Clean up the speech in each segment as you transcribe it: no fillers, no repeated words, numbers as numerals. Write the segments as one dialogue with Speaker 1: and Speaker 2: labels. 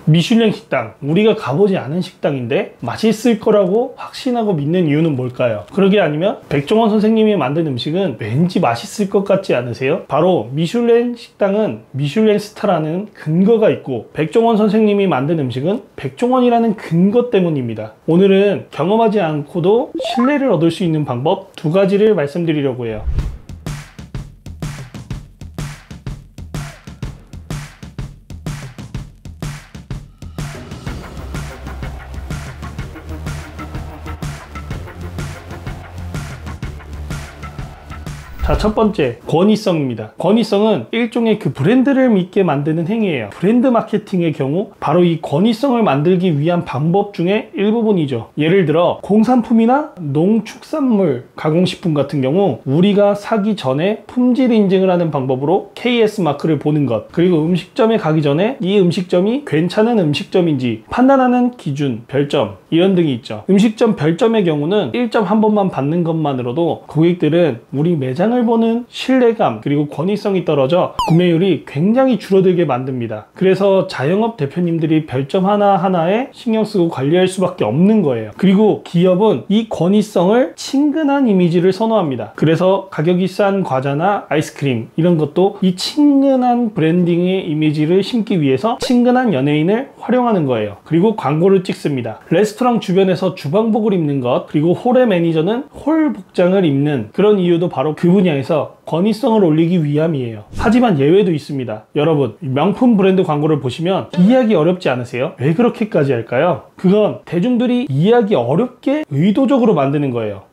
Speaker 1: 미슐랭 식당, 우리가 가보지 않은 식당인데 맛있을 거라고 확신하고 믿는 이유는 뭘까요? 그러게 아니면 백종원 선생님이 만든 음식은 왠지 맛있을 것 같지 않으세요? 바로 미슐랭 식당은 미슐랭 스타라는 근거가 있고, 백종원 선생님이 만든 음식은 백종원이라는 근거 때문입니다. 오늘은 경험하지 않고도 신뢰를 얻을 수 있는 방법 두 가지를 말씀드리려고 해요. 자, 첫 번째, 권위성입니다. 권위성은 일종의 그 브랜드를 믿게 만드는 행위예요. 브랜드 마케팅의 경우 바로 이 권위성을 만들기 위한 방법 중에 일부분이죠. 예를 들어 공산품이나 농축산물 가공식품 같은 경우 우리가 사기 전에 품질 인증을 하는 방법으로 KS 마크를 보는 것, 그리고 음식점에 가기 전에 이 음식점이 괜찮은 음식점인지 판단하는 기준, 별점 이런 등이 있죠. 음식점 별점의 경우는 1점 한 번만 받는 것만으로도 고객들은 우리 매장을 보는 신뢰감 그리고 권위성이 떨어져 구매율이 굉장히 줄어들게 만듭니다. 그래서 자영업 대표님들이 별점 하나하나에 신경 쓰고 관리할 수밖에 없는 거예요. 그리고 기업은 이 권위성을 친근한 이미지를 선호합니다. 그래서 가격이 싼 과자나 아이스크림 이런 것도 이 친근한 브랜딩의 이미지를 심기 위해서 친근한 연예인을 활용하는 거예요. 그리고 광고를 찍습니다. 레스토랑 주변에서 주방복을 입는 것, 그리고 홀의 매니저는 홀 복장을 입는 그런 이유도 바로 그 분야에서 권위성을 올리기 위함이에요. 하지만 예외도 있습니다. 여러분, 명품 브랜드 광고를 보시면 이해하기 어렵지 않으세요? 왜 그렇게까지 할까요? 그건 대중들이 이해하기 어렵게 의도적으로 만드는 거예요.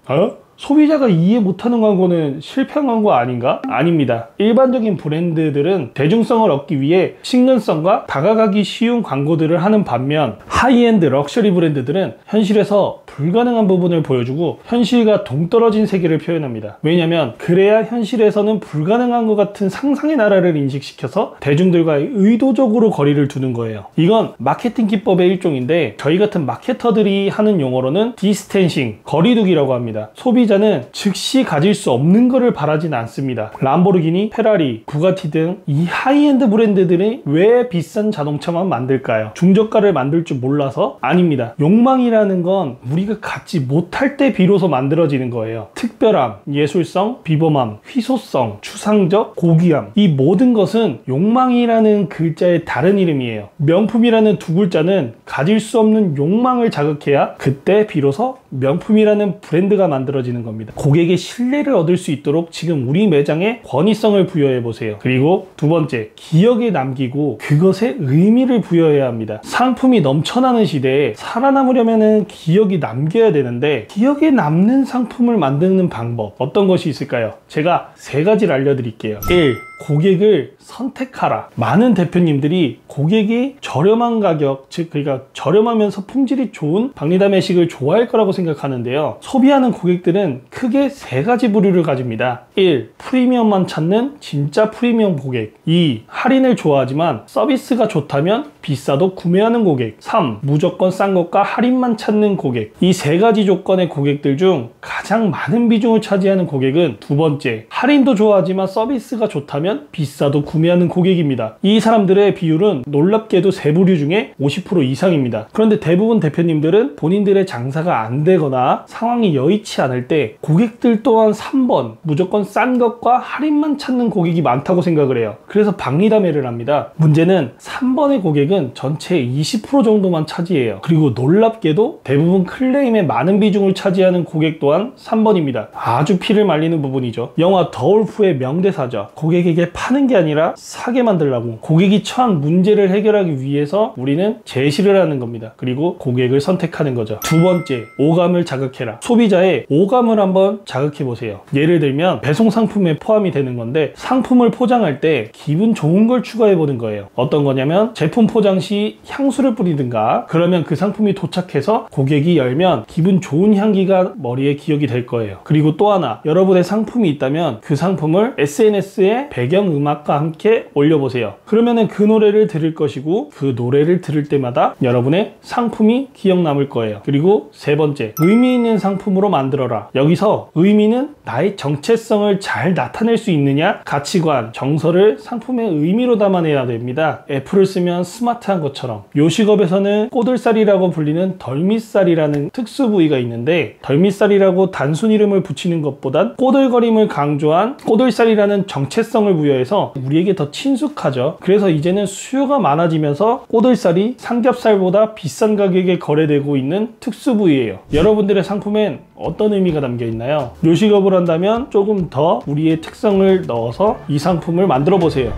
Speaker 1: 소비자가 이해 못하는 광고는 실패한 광고 아닌가? 아닙니다. 일반적인 브랜드들은 대중성을 얻기 위해 친근성과 다가가기 쉬운 광고들을 하는 반면, 하이엔드 럭셔리 브랜드들은 현실에서 불가능한 부분을 보여주고 현실과 동떨어진 세계를 표현합니다. 왜냐면 그래야 현실에서는 불가능한 것 같은 상상의 나라를 인식시켜서 대중들과 의도적으로 거리를 두는 거예요. 이건 마케팅 기법의 일종인데, 저희 같은 마케터들이 하는 용어로는 디스텐싱, 거리두기라고 합니다. 소비자는 즉시 가질 수 없는 것을 바라진 않습니다. 람보르기니, 페라리, 부가티 등 이 하이엔드 브랜드들이 왜 비싼 자동차만 만들까요? 중저가를 만들 줄 몰라서? 아닙니다. 욕망이라는 건 우리가 갖지 못할 때 비로소 만들어지는 거예요. 특별함, 예술성, 비범함, 희소성, 추상적, 고귀함, 이 모든 것은 욕망이라는 글자의 다른 이름이에요. 명품이라는 두 글자는 가질 수 없는 욕망을 자극해야 그때 비로소 명품이라는 브랜드가 만들어지는 겁니다. 고객의 신뢰를 얻을 수 있도록 지금 우리 매장에 권위성을 부여해 보세요. 그리고 두 번째, 기억에 남기고 그것에 의미를 부여해야 합니다. 상품이 넘쳐나는 시대에 살아남으려면 기억이 남겨야 되는데, 기억에 남는 상품을 만드는 방법 어떤 것이 있을까요? 제가 세 가지를 알려드릴게요. 1. 고객을 선택하라. 많은 대표님들이 고객이 저렴한 가격, 즉 그러니까 저렴하면서 품질이 좋은 박리담 외식을 좋아할 거라고 생각하는데요. 소비하는 고객들은 크게 세 가지 부류를 가집니다. 1. 프리미엄만 찾는 진짜 프리미엄 고객. 2. 할인을 좋아하지만 서비스가 좋다면 비싸도 구매하는 고객. 3. 무조건 싼 것과 할인만 찾는 고객. 이 세 가지 조건의 고객들 중 가장 많은 비중을 차지하는 고객은 두 번째, 할인도 좋아하지만 서비스가 좋다면 비싸도 구매하는 고객입니다. 이 사람들의 비율은 놀랍게도 세 부류 중에 50% 이상입니다. 그런데 대부분 대표님들은 본인들의 장사가 안 되거나 상황이 여의치 않을 때 고객들 또한 3번, 무조건 싼 것과 할인만 찾는 고객이 많다고 생각을 해요. 그래서 박리담회를 합니다. 문제는 3번의 고객은 전체의 20% 정도만 차지해요. 그리고 놀랍게도 대부분 클레임의 많은 비중을 차지하는 고객 또한 3번입니다. 아주 피를 말리는 부분이죠. 영화 더 울프의 명대사죠. 고객에게 파는 게 아니라 사게 만들라고. 고객이 처한 문제를 해결하기 위해서 우리는 제시를 하는 겁니다. 그리고 고객을 선택하는 거죠. 두 번째, 오감을 자극해라. 소비자의 오감을 한번 자극해 보세요. 예를 들면 배송 상품에 포함이 되는 건데, 상품을 포장할 때 기분 좋은 걸 추가해 보는 거예요. 어떤 거냐면 제품 포장 시 향수를 뿌리든가, 그러면 그 상품이 도착해서 고객이 열면 기분 좋은 향기가 머리에 기억이 될 거예요. 그리고 또 하나, 여러분의 상품이 있다면 그 상품을 SNS에 배경음악과 함께 올려보세요. 그러면은 그 노래를 들을 것이고, 그 노래를 들을 때마다 여러분의 상품이 기억 남을 거예요. 그리고 세 번째, 의미 있는 상품으로 만들어라. 여기서 의미는 나의 정체성을 잘 나타낼 수 있느냐, 가치관, 정서를 상품의 의미로 담아내야 됩니다. 애플을 쓰면 스마일 스마트한 것처럼 요식업에서는 꼬들살이라고 불리는 덜미살이라는 특수 부위가 있는데, 덜미살이라고 단순 이름을 붙이는 것보단 꼬들거림을 강조한 꼬들살이라는 정체성을 부여해서 우리에게 더 친숙하죠. 그래서 이제는 수요가 많아지면서 꼬들살이 삼겹살보다 비싼 가격에 거래되고 있는 특수 부위예요. 여러분들의 상품엔 어떤 의미가 담겨 있나요? 요식업을 한다면 조금 더 우리의 특성을 넣어서 이 상품을 만들어 보세요.